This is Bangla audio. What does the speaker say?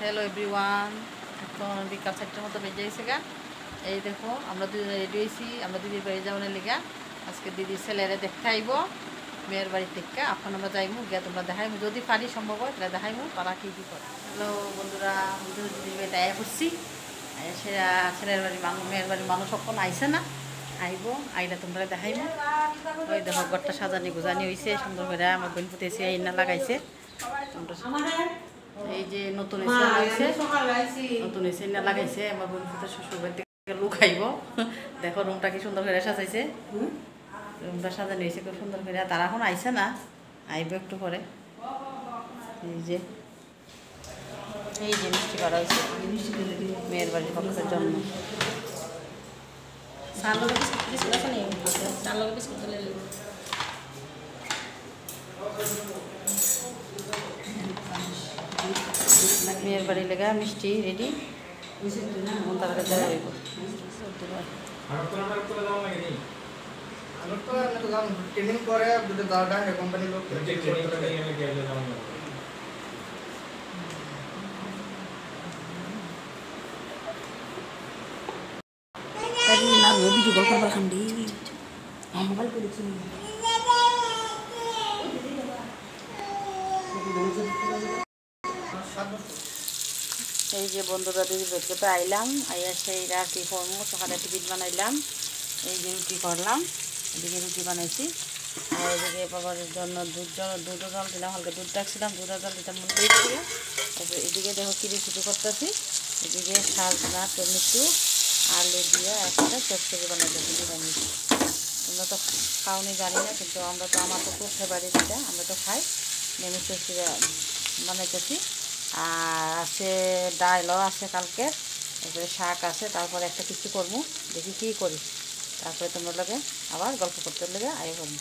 হ্যালো এভরিওয়ান, এখন বিকাল 4টার মতো বেজে গেছে গা। এই দেখো আমরা দুজনে রেডি হয়েছি, আমরা দিদির বাড়ি যাওয়ার লেগা। আজকে দিদির ছেলেরা দেখতে আইব মেয়ের বাড়ির থেকে। এখন আমরা যাইমু গিয়া তোমরা দেখাইমু, যদি পারি সম্ভব হয় তাহলে দেখাইমু তারা কী কী করে। হ্যালো বন্ধুরা, আমি তো দিদির বাড়িতে আয়া করছি। সেরা ছেলের বাড়ি মানুষ, মেয়ের বাড়ির মানুষ সকল আইসে না, আইব আইলে তোমরা দেখাইমু। ওই দেখো ঘরটা সাজানি গুজানি হয়েছে সুন্দর করে, আমার বোন পুঁতে এসে আইনা লাগাইছে। এই যে নতুন এসে লাগাইছে, নতুন এসে না লাগাইছে আমার বোন পুঁতে শ্বশুর বাড়ি থেকে লোক আইব। দেখো রুমটা কি সুন্দর করে সাজাইছে, রুমটা সাজানো হয়েছে খুব সুন্দর করে। তারা এখন আইসে না, আইব একটু পরে। এই যে মিষ্টি করা হয়েছে মেয়ের বাড়ির পক্ষের জন্য। মেয়ের বাড়ি লেগা মিষ্টি রেডি, তার কাছে হইব। এই যে বন্ধুরা দিদি বেরতে আইলাম, আইয়া সেইরা কি করবো, সকালে টিফিন বানাইলাম। এই যে রুটি করলাম, এদিকে রুটি বানাইছি। আর এদিকে বাবার জন্য দুধও জল দিলাম, হালকা দুধ রাখছিলাম, দুধের জল দিতাম মনে দিয়েছিল। তারপরে এদিকে দেখো কি রেসিপি করতেছি। এদিকে সাজনা টমেটো আলু দিয়ে একটা চচ্চড়ি বানাইতেছি নিরামিষ। তোমরা তো খাওনি জানি না, কিন্তু আমরা তো, আমার তো খুব ফেভারিট এটা, আমরা তো খাই। নিরামিষ চচ্চড়ি বানাইতেছি। আর আছে ডালও আছে কালকে, তারপরে শাক আছে, তারপরে একটা কিছু করবো, দেখি কী করি। তারপরে তোমরা লাগে আবার গল্প করতে লেগে আয় করবো।